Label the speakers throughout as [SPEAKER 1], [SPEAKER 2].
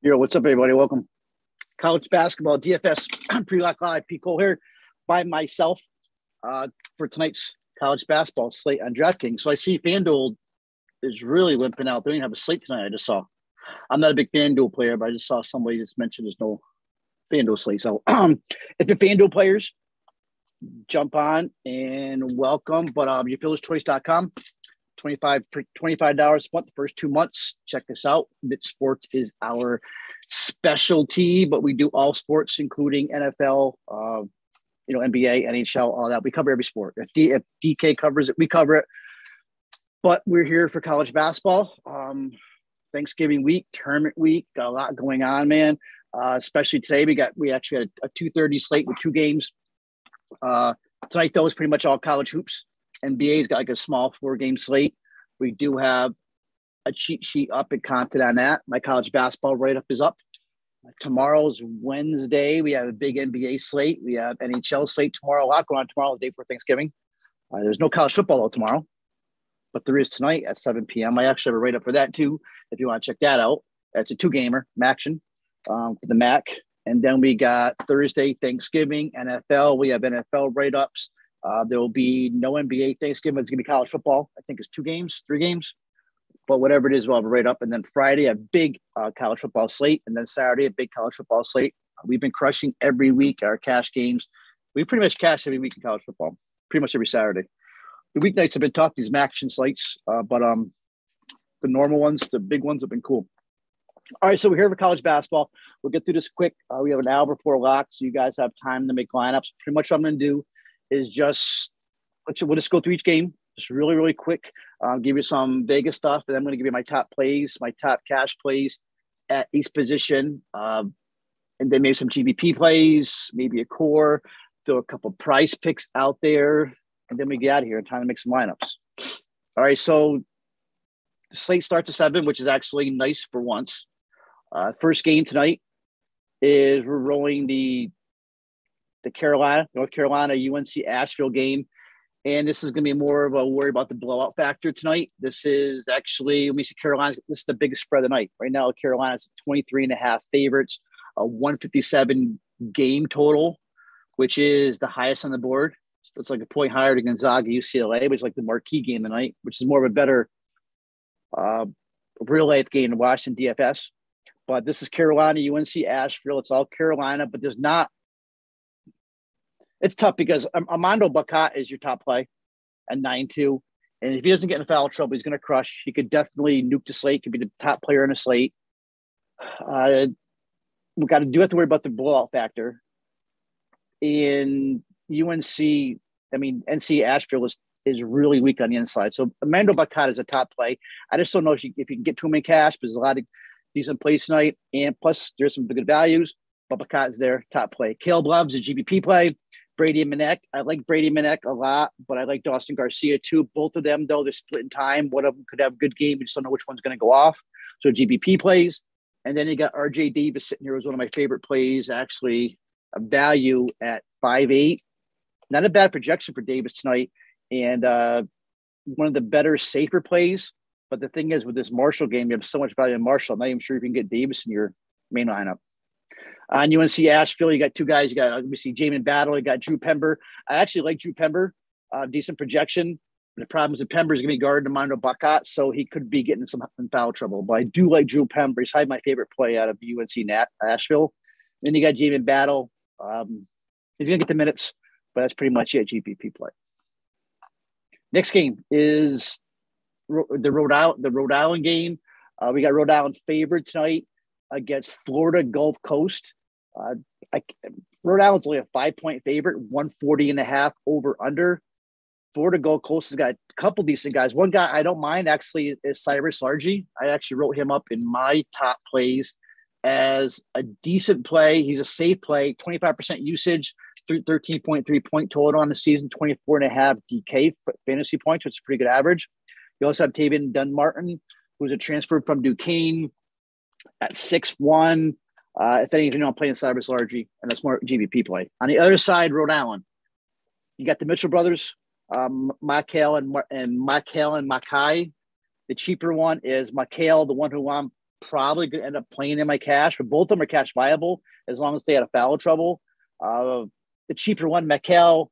[SPEAKER 1] Yo, what's up, everybody? Welcome. College basketball, DFS, pre-lock live, P. Cole here by myself for tonight's college basketball slate on DraftKings. So I see FanDuel is really limping out. They don't even have a slate tonight, I just saw. I'm not a big FanDuel player, but I just saw somebody just mentioned there's no FanDuel slate. So if you're FanDuel players, jump on and welcome. But yourfieldchoice.com, $25 a month the first 2 months. Check this out. Mitch Sports is our specialty, but we do all sports, including NFL, NBA, NHL, all that. We cover every sport. If DK covers it, we cover it. But we're here for college basketball. Thanksgiving week, tournament week, got a lot going on, man. Especially today, we actually had a 2:30 slate with two games. Tonight, though, is pretty much all college hoops. NBA's got like a small 4-game slate. We do have a cheat sheet up and content on that. My college basketball write-up is up. Tomorrow's Wednesday. We have a big NBA slate. We have NHL slate tomorrow. A lot going on tomorrow, the day before Thanksgiving. There's no college football though tomorrow, but there is tonight at 7 p.m. I actually have a write-up for that too, if you want to check that out. That's a 2-gamer, Maction, for the Mac. And then we got Thursday, Thanksgiving, NFL. We have NFL write-ups. There will be no NBA Thanksgiving. It's going to be college football. I think it's 2 games, 3 games. But whatever it is, we'll have a write-up. And then Friday, a big college football slate. And then Saturday, a big college football slate. We've been crushing every week our cash games. We pretty much cash every week in college football, pretty much every Saturday. The weeknights have been tough, these Maction slates. But the normal ones, the big ones have been cool. All right, so we're here for college basketball. We'll get through this quick. We have an hour before lock, so you guys have time to make lineups. Pretty much what I'm going to do is we'll just go through each game, just really, really quick. Give you some Vegas stuff, and I'm going to give you my top plays, my top cash plays at each position, and then maybe some GBP plays, maybe a core, throw a couple prize picks out there, and then we get out of here in time to make some lineups. All right, so the slate starts at 7, which is actually nice for once. First game tonight is we're rolling the North Carolina UNC Asheville game. And this is going to be more of a worry about the blowout factor tonight. This is actually, let me see, Carolina, this is the biggest spread of the night. Right now, Carolina's 23.5 favorites, a 157 game total, which is the highest on the board. So it's like a point higher than Gonzaga UCLA, which is like the marquee game of the night, which is more of a better real life game to watch than DFS. But this is Carolina, UNC Asheville. It's all Carolina, but there's not. It's tough because Armando Bacot is your top play at 9-2. And if he doesn't get in foul trouble, he's going to crush. He could definitely nuke the slate. Could be the top player in the slate. We have to worry about the blowout factor. In NC Asheville is really weak on the inside. So Armando Bacot is a top play. I just don't know if you can get to him in cash, but there's a lot of decent plays tonight. And plus, there's some good values. But Bacot is there, top play. Caleb Love's a GBP play. Brady and Manek. I like Brady and Manek a lot, but I like Dawson Garcia too. Both of them, though, they're split in time. One of them could have a good game. We just don't know which one's going to go off. So GBP plays. And then you got RJ Davis sitting here as one of my favorite plays, actually a value at 5.8. Not a bad projection for Davis tonight. And one of the better, safer plays. But the thing is, with this Marshall game, you have so much value in Marshall. I'm not even sure you can get Davis in your main lineup. On UNC Asheville, you got 2 guys. You got, let me see, Jamin Battle. You got Drew Pember. I actually like Drew Pember. Decent projection. The problem is that Pember is going to be guarding Armando Bacot, so he could be getting some foul trouble. But I do like Drew Pember. He's probably my favorite play out of UNC Asheville. Then you got Jamin Battle. He's going to get the minutes, but that's pretty much it, GPP play. Next game is the Rhode Island game. We got Rhode Island favored tonight against Florida Gulf Coast. Rhode Island's only a 5-point favorite, 140.5 over under. Florida Gulf Coast has got a couple decent guys. One guy I don't mind actually is Cyrus Largey. I actually wrote him up in my top plays as a decent play. He's a safe play, 25% usage, 13.3 point total on the season, 24.5 DK fantasy points, which is a pretty good average. You also have Tavian Dunn-Martin, who's a transfer from Duquesne at 6'1". If anything, I'm playing Cyrus Largey, and that's more GBP play. On the other side, Rhode Island, you got the Mitchell brothers, Mikhail and Makai. The cheaper one is Mikhail, the one who I'm probably going to end up playing in my cash, but both of them are cash viable as long as they had a foul trouble. The cheaper one, Mikhail,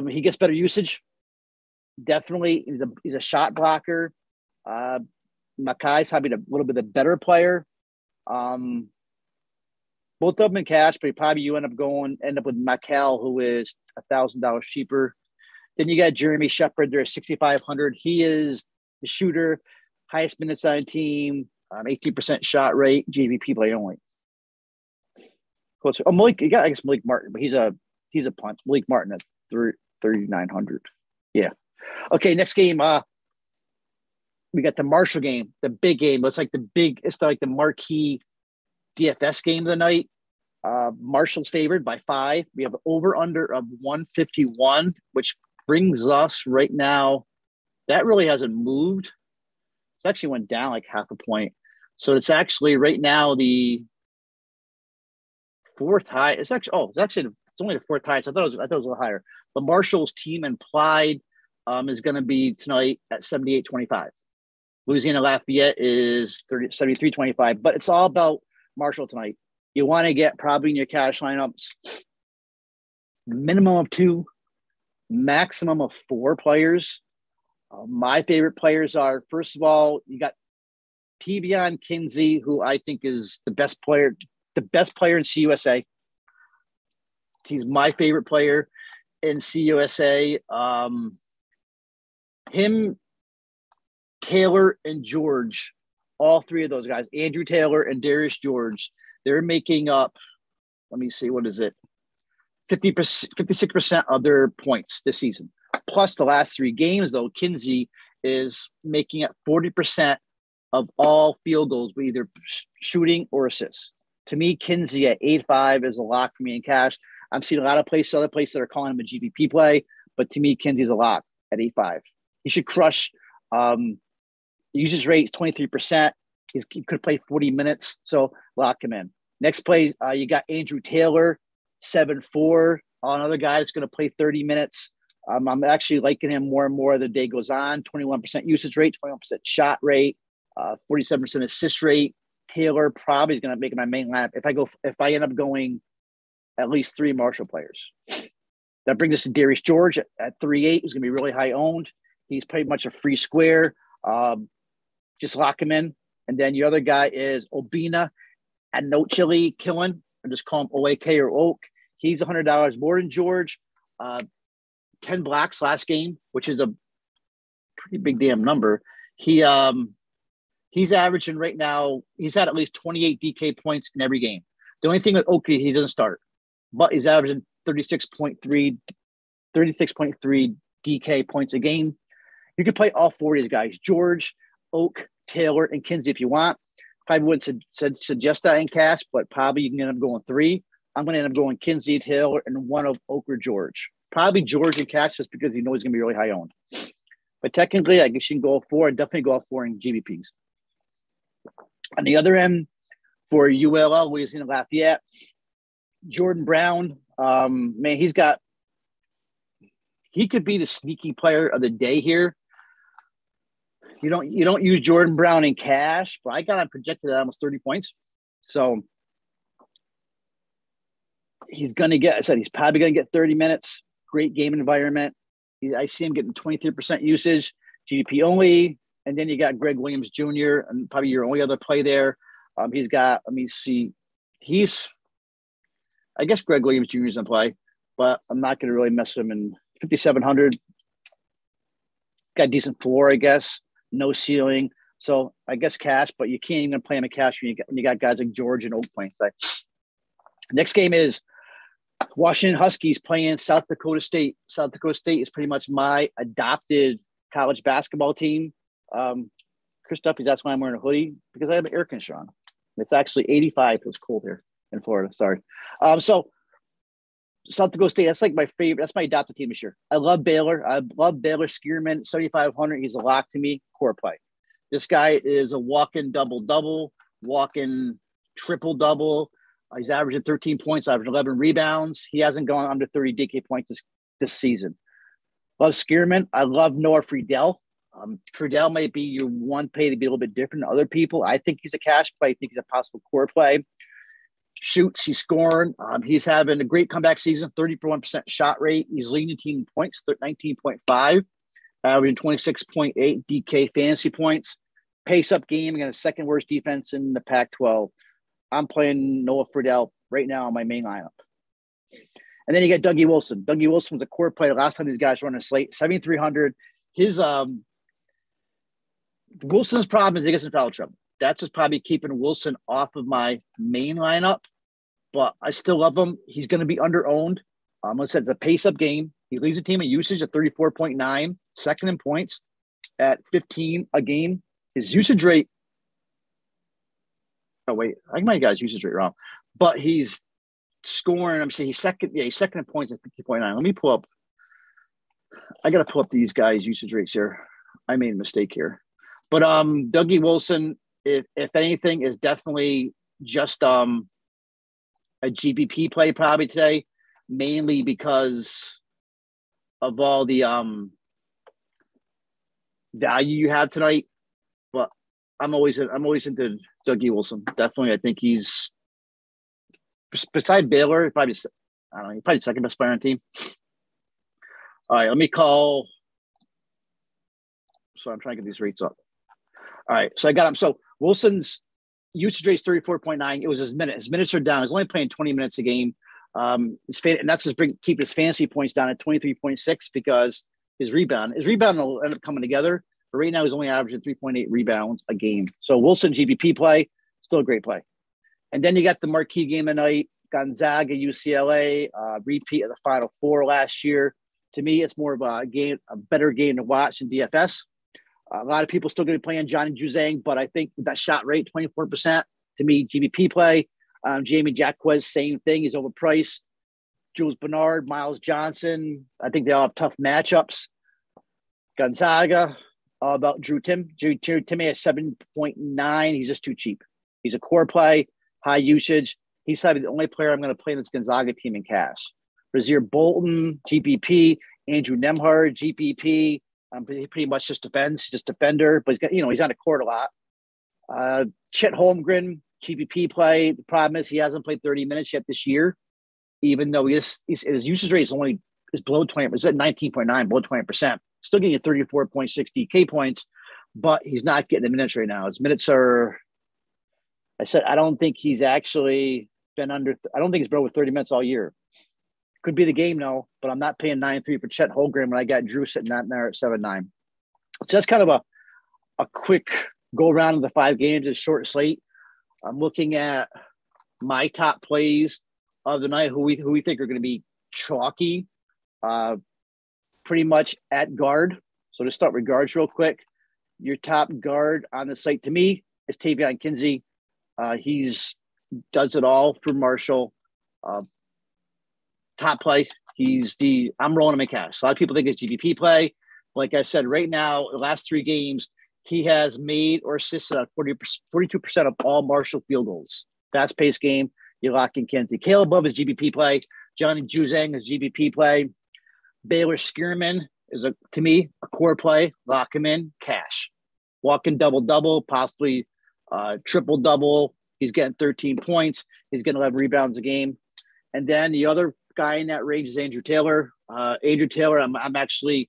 [SPEAKER 1] he gets better usage. Definitely, he's a shot blocker. Makai's probably a little bit the better player. Both of them in cash, but probably you end up with Mikhail, who is $1,000 cheaper. Then you got Jeremy Shepard. They're 6,500. He is the shooter, highest minutes on the team, 18% shot rate, GVP play only. Closer. Malik, you got Malik Martin, but he's a punt. Malik Martin at 3,900. Yeah. Okay, next game. We got the Marshall game, the big game. It's like the marquee DFS game of the night. Marshall's favored by 5. We have over under of 151, which brings us right now. That really hasn't moved. It's actually went down like half a point. So it's actually right now the 4th high. It's only the 4th highest. I thought it was a little higher. But Marshall's team implied is going to be tonight at 78.25. Louisiana Lafayette is 73.25. But it's all about Marshall tonight. You want to get probably in your cash lineups minimum of 2, maximum of 4 players. My favorite players are, first of all, you got Tevion Kinsey, who I think is the best player in CUSA. He's my favorite player in CUSA. Him, Taylor, and George, all 3 of those guys, Andrew Taylor and Darius George, they're making up, let me see, what is it? 56% of their points this season. Plus the last 3 games, though, Kinsey is making up 40% of all field goals with either shooting or assists. To me, Kinsey at 8.5 is a lock for me in cash. I'm seeing a lot of other places that are calling him a GPP play, but to me, Kinsey's a lock at 8.5. He should crush. Usage rate is 23%. He could play 40 minutes, so lock him in. Next play, you got Andrew Taylor, 7.4, another guy that's going to play 30 minutes. I'm actually liking him more and more as the day goes on. 21% usage rate, 21% shot rate, 47% assist rate. Taylor probably is going to make my main lineup if I end up going at least 3 Marshall players. That brings us to Darius George at 3.8, who's going to be really high owned. He's pretty much a free square. Just lock him in. And then your other guy is Obina at No Chili Killing. I just call him OAK or Oak. He's $100 more than George. 10 blocks last game, which is a pretty big damn number. He's averaging right now, he's had at least 28 DK points in every game. The only thing with Oak, he doesn't start, but he's averaging 36.3 DK points a game. You can play all 4 of these guys, George, Oak, Taylor, and Kinsey if you want. Probably wouldn't suggest that in cash, but probably you can end up going 3. I'm going to end up going Kinsey, Taylor, and one of Oak or George. Probably George in cash just because you know he's going to be really high owned. But technically, I guess you can go 4 and definitely go 4 in GBPs. On the other end, for ULL, Louisiana Lafayette, Jordan Brown, man, he could be the sneaky player of the day here. You don't use Jordan Brown in cash, but I got him projected at almost 30 points. So he's probably going to get 30 minutes. Great game environment. I see him getting 23% usage, GDP only. And then you got Greg Williams Jr., and probably your only other play there. He's got, let me see, I guess Greg Williams Jr. is in play, but I'm not going to really mess with him in 5,700. Got decent floor, I guess. No ceiling. So I guess cash, but you can't even play him in cash when you got guys like George and Oak playing today. Next game is Washington Huskies playing South Dakota State. South Dakota State is pretty much my adopted college basketball team. Chris Duffy's, that's why I'm wearing a hoodie, because I have an air conditioner on. It's actually 85. It's cold here in Florida. Sorry. So South Dakota State, that's like my favorite. That's my adopted team this year. I love Baylor. I love Baylor. Skierman, 7,500. He's a lock to me. Core play. This guy is a walk-in double-double, walk-in triple-double. He's averaging 13 points, averaging 11 rebounds. He hasn't gone under 30 DK points this season. Love Skierman. I love Noah Friedel. Friedel might be your one play to be a little bit different than other people. I think he's a cash play. I think he's a possible core play. Shoots, he's scoring. He's having a great comeback season, 34% shot rate. He's leading the team in points, 19.5, averaging 26.8 DK fantasy points. Pace-up game against the second worst defense in the Pac-12. I'm playing Noah Friedel right now on my main lineup. And then you got Dougie Wilson. Dougie Wilson was a core player last time these guys were on a slate, 7,300. His Wilson's problem is he gets in foul trouble. That's what's probably keeping Wilson off of my main lineup, but I still love him. He's going to be under-owned. Like I said, it's a pace-up game. He leads the team in usage at 34.9, second in points at 15 a game. His usage rate – oh, wait. I might have got his usage rate wrong. But he's scoring – I'm saying he's second in points at 50.9. Let me pull up – I got to pull up these guys' usage rates here. I made a mistake here. But Dougie Wilson – if anything, is definitely just a GPP play probably today, mainly because of all the value you have tonight. But I'm always into Dougie Wilson. Definitely, I think he's beside Baylor, probably probably second best player on the team. All right, let me call. So I'm trying to get these rates up. All right, so I got him. So Wilson's usage rate is 34.9. It was his minutes. His minutes are down. He's only playing 20 minutes a game. And that's just keep his fantasy points down at 23.6 because his rebound will end up coming together. But right now he's only averaging 3.8 rebounds a game. So Wilson GPP play, still a great play. And then you got the marquee game tonight, Gonzaga UCLA, repeat of the Final Four last year. To me, it's more of a better game to watch than DFS. A lot of people still going to be playing Johnny Juzang, but I think with that shot rate, 24%, to me, GBP play. Jamie Jacquez, same thing. He's overpriced. Jules Bernard, Miles Johnson. I think they all have tough matchups. Gonzaga, all about Drew Timme. Drew Timme at 7.9. He's just too cheap. He's a core play, high usage. He's probably the only player I'm going to play in this Gonzaga team in cash. Brazier Bolton, GPP. Andrew Nembhard, GPP. He pretty much just defends, just defender, but he's on the court a lot. Chet Holmgren, GPP play. The problem is he hasn't played 30 minutes yet this year, even though his usage rate is below 20%. It's at 19.9, below 20%. Still getting 34.6 DK points, but he's not getting the minutes right now. His minutes are, I don't think he's actually been under, I don't think he's been over 30 minutes all year. Could be the game, though, but I'm not paying 9.3 for Chet Holmgren when I got Drew sitting out there at 7.9. So that's kind of a quick go around of the 5 games, a short slate. I'm looking at my top plays of the night, who we think are going to be chalky, pretty much at guard. So to start with guards real quick, your top guard on the site to me is Tavion Kinsey. He's does it all for Marshall. Top play. I'm rolling him in cash. A lot of people think it's GPP play. Like I said, right now, the last 3 games, he has made or assisted on 42% of all Marshall field goals. Fast paced game. You lock in Kinsey. Caleb Love is GPP play. Johnny Juzang is GPP play. Baylor Skierman is to me a core play. Lock him in cash. Walking double, possibly triple double. He's getting 13 points. He's getting 11 rebounds a game. And then the other guy in that range is Andrew Taylor. Andrew Taylor, I'm actually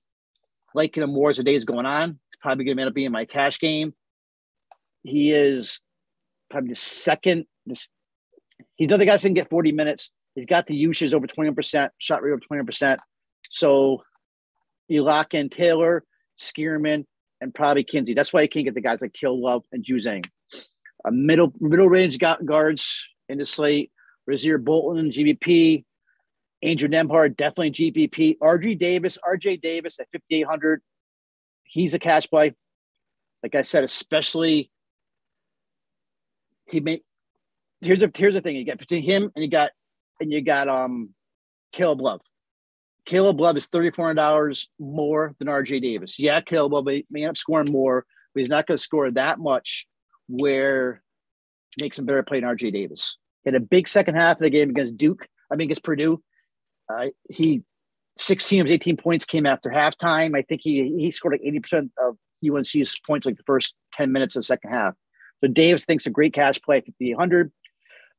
[SPEAKER 1] liking him more as the days going on. He's probably going to end up being my cash game. He is probably the second. He's another guy that's going to get 40 minutes. He's got the usage over 20%, shot rate over 20%. So you lock in Taylor, Skierman, and probably Kinsey. That's why you can't get the guys like Kill Love and Juzang. Middle range guards in the slate. Brazier Bolton, GBP. Andrew Nembhard, definitely GPP. RJ Davis at 5,800. He's a cash play. Like I said, especially here's the thing. You got between him and you got Caleb Love. Caleb Love is $3,400 more than RJ Davis. Yeah, Caleb Love may end up scoring more, but he's not going to score that much where it makes him better play than RJ Davis. In a big second half of the game against Purdue, he 16 of his 18 points came after halftime. I think he scored like 80% of UNC's points like the first 10 minutes of the second half. So Davis thinks a great cash play at 5,800.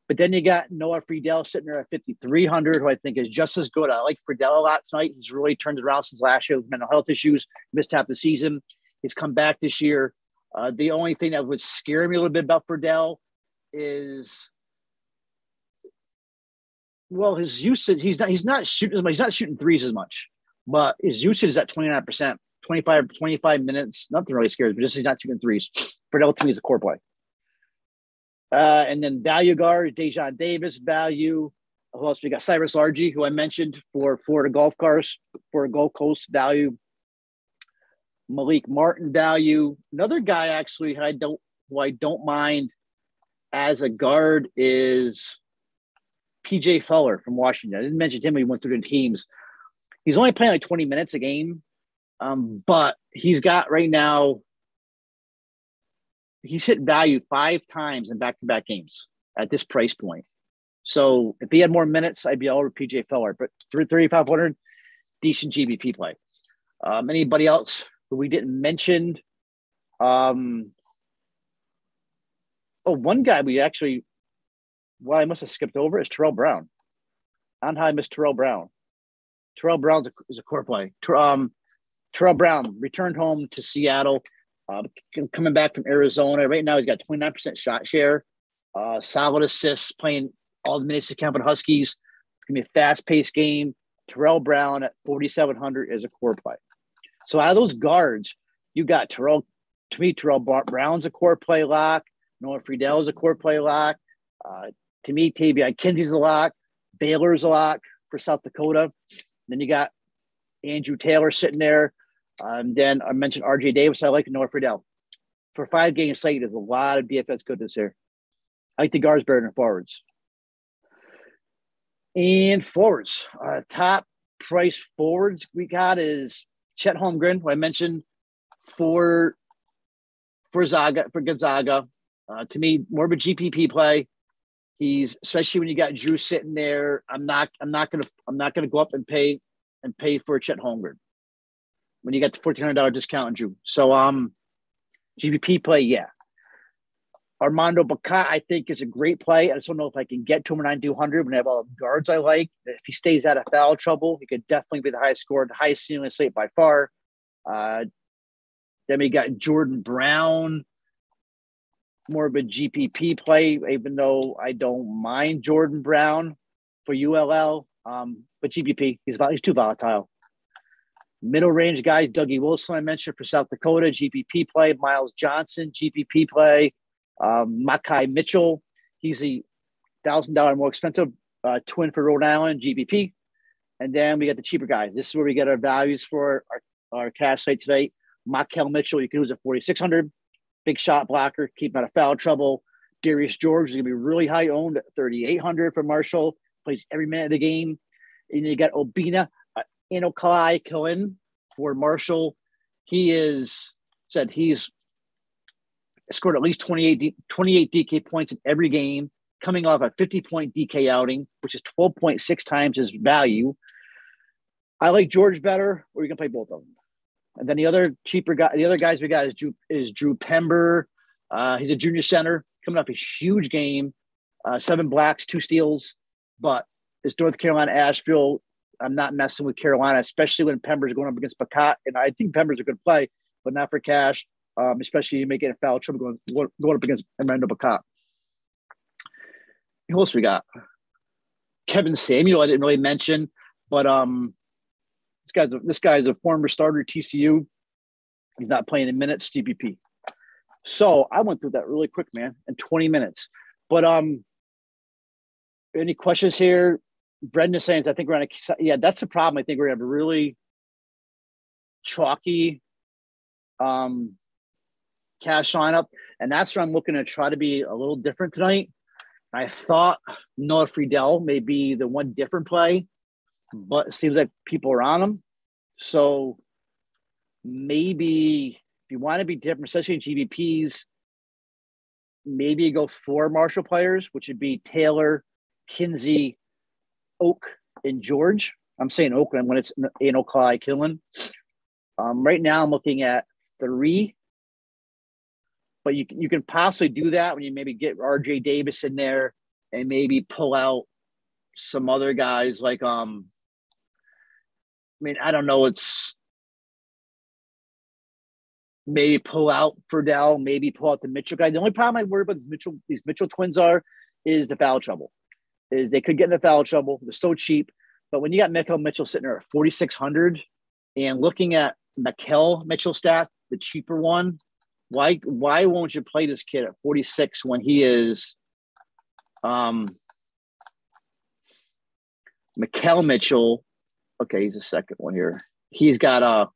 [SPEAKER 1] But then you got Noah Friedel sitting there at 5,300, who I think is just as good. I like Friedel a lot tonight. He's really turned it around since last year with mental health issues, missed half the season. He's come back this year. The only thing that would scare me a little bit about Friedel is, well, his usage. He's not shooting threes as much, but his usage is at 29%, 25 minutes. Nothing really scares me. Just he's not shooting threes. Friedel to me is a core play. And then value guard, Dejon Davis, value. Who else? We got Cyrus Largey, who I mentioned for Florida Gulf Coast, value. Malik Martin, value. Another guy actually who I don't mind as a guard is PJ Feller from Washington. I didn't mention him when he went through the teams. He's only playing like 20 minutes a game, but he's got right now. He's hit value 5 times in back-to-back games at this price point. So if he had more minutes, I'd be all over PJ Feller. But 3,500, decent GBP play. Anybody else who we didn't mention? One guy I must have skipped over is Terrell Brown. I don't know how I missed Terrell Brown. Terrell Brown is a core play. Terrell Brown returned home to Seattle. Coming back from Arizona. Right now, he's got 29% shot share. Solid assists, playing all the minutes to count for the Huskies. It's going to be a fast-paced game. Terrell Brown at 4,700 is a core play. So out of those guards, you got Terrell Brown's a core play lock. Noah Friedel is a core play lock. To me, Tavion Kinsey's a lock. Baylor's a lock for South Dakota. Then you got Andrew Taylor sitting there. Then I mentioned RJ Davis. I like Noah Friedel. For 5-game slate, there's a lot of DFS goodness here. I like the guards better than forwards. And forwards. Top price forwards we got is Chet Holmgren, who I mentioned for Gonzaga. To me, more of a GPP play. He's, especially when you got Drew sitting there. I'm not gonna go up and pay for Chet Holmgren when you got the $1,400 discount on Drew. So GPP play, yeah. Armando Bacot, I think, is a great play. I just don't know if I can get to him at 9,200 when I have all the guards I like. If he stays out of foul trouble, he could definitely be the highest scorer, the highest ceiling slate by far. Then we got Jordan Brown, more of a GPP play, even though I don't mind Jordan Brown for ULL. But GPP, he's too volatile. Middle range guys, Dougie Wilson, I mentioned for South Dakota, GPP play. Miles Johnson, GPP play. Mikhail Mitchell, he's the $1,000 more expensive twin for Rhode Island, GPP. And then we got the cheaper guys. This is where we get our values for our cash site today. Mikhail Mitchell, you can use at 4,600. Big shot blocker, keep him out of foul trouble. Darius George is going to be really high owned at 3,800 for Marshall. Plays every minute of the game. And you got Obina Inokalai for Marshall. He's scored at least 28 DK points in every game, coming off a 50-point DK outing, which is 12.6 times his value. I like George better, or you can play both of them. And then the other guys we got is Drew Pember. He's a junior center, coming off a huge game, 7 blocks, 2 steals. But it's North Carolina, Asheville. I'm not messing with Carolina, especially when Pember's going up against Bacot. And I think Pember's a good play, but not for cash. Especially you may get a foul trouble going up against Armando Bacot. Who else we got? Kevin Samuel, I didn't really mention, but this guy's a former starter at TCU. He's not playing in minutes, GPP. So I went through that really quick, man, in 20 minutes. But any questions here? Brendan is saying, I think we're on yeah, that's the problem. I think we're going to have a really chalky cash lineup, and that's where I'm looking to try to be a little different tonight. I thought Noah Friedel may be the one different play, but it seems like people are on him. So maybe if you want to be different, especially in GBPs, maybe you go 4 Marshall players, which would be Taylor, Kinsey, Oak, and George. I'm saying Oakland when it's Inokalai Killen. Right now I'm looking at 3. But you can possibly do that when you maybe get RJ Davis in there and maybe pull out some other guys like I don't know, it's maybe pull out Ferdell, maybe pull out the Mitchell guy. The only problem I worry about these Mitchell twins is the foul trouble. Is they could get in the foul trouble. They're so cheap. But when you got Mikhail Mitchell sitting there at 4,600 and looking at Mikhail Mitchell stat, the cheaper one, why won't you play this kid at 46 when he is Mikhail Mitchell? Okay, he's the second one here. He's got a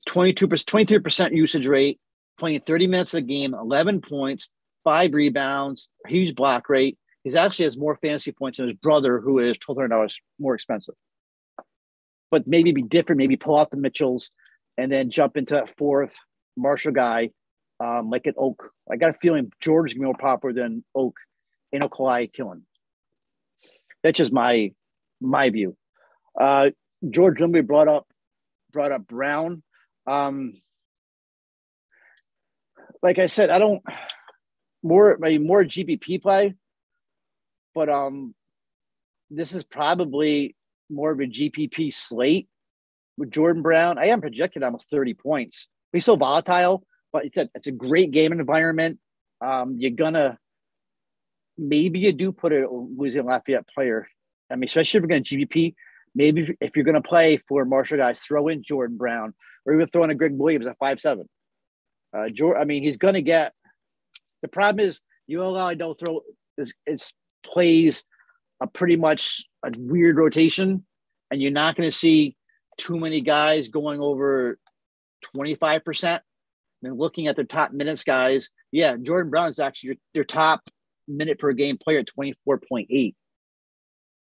[SPEAKER 1] 23% usage rate, playing 30 minutes a game, 11 points, 5 rebounds, huge block rate. He actually has more fantasy points than his brother, who is $1,200 more expensive. But maybe be different, maybe pull out the Mitchells and then jump into that fourth Marshall guy, like an Oak. I got a feeling George is going to be more popular than Oak in Oklahoma killing. That's just my view. George Lumley brought up Brown. Like I said, I don't more GPP play, but this is probably more of a GPP slate with Jordan Brown. I am projected almost 30 points. He's so volatile, but it's a great game environment. You're gonna maybe you do put a Louisiana Lafayette player. I mean, especially if you're going to GPP. Maybe if you're going to play for Marshall guys, throw in Jordan Brown or even throw in a Greg Williams at 5'7". He's going to get. The problem is ULI don't throw. It plays a pretty much a weird rotation, and you're not going to see too many guys going over 25%. And looking at their top minutes guys, yeah, Jordan Brown is actually your top minute per game player at 24.8.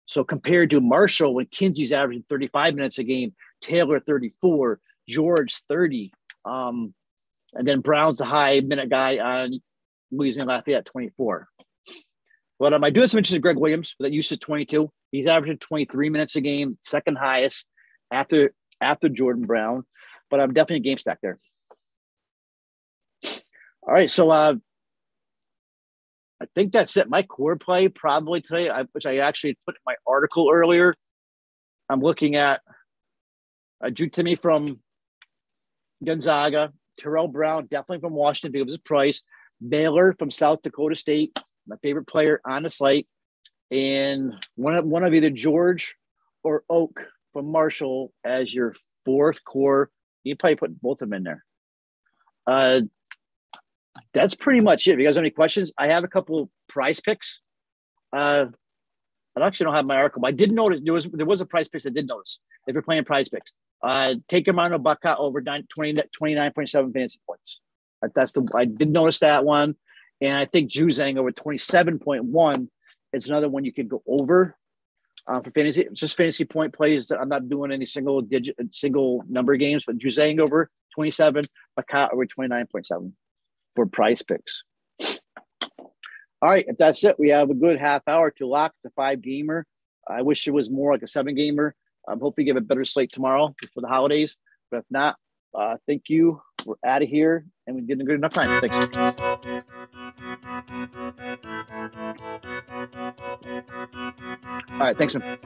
[SPEAKER 1] So compared to Marshall, when Kinsey's averaging 35 minutes a game, Taylor 34, George 30, and then Brown's the high minute guy on Louisiana Lafayette 24. But I do have some interest in Greg Williams that used to 22. He's averaging 23 minutes a game, second highest after Jordan Brown. But I'm definitely a game stack there. All right, so I think that's it. My core play probably today, which I actually put in my article earlier. I'm looking at Drew Timme from Gonzaga, Terrell Brown, definitely from Washington because of his price, Baylor from South Dakota State, my favorite player on the slate, and one of either George or Oak from Marshall as your fourth core. You probably put both of them in there. That's pretty much it. If you guys have any questions, I have a couple of PrizePicks. I actually don't have my article, but I did notice there was a PrizePicks I did notice. If you're playing PrizePicks, take Armando Bacot over 29.7 fantasy points. I did notice that one, and I think Juzang over 27.1 is another one you could go over for fantasy. It's just fantasy point plays that I'm not doing any single number games, but Juzang over 27, Bacot over 29.7 for PrizePicks. All right, if that's it, we have a good half hour to lock the 5-gamer. I wish it was more like a 7-gamer. I'm hoping you have a better slate tomorrow before the holidays. But if not, thank you. We're out of here, and we did a good enough time. Thanks. All right, thanks, man.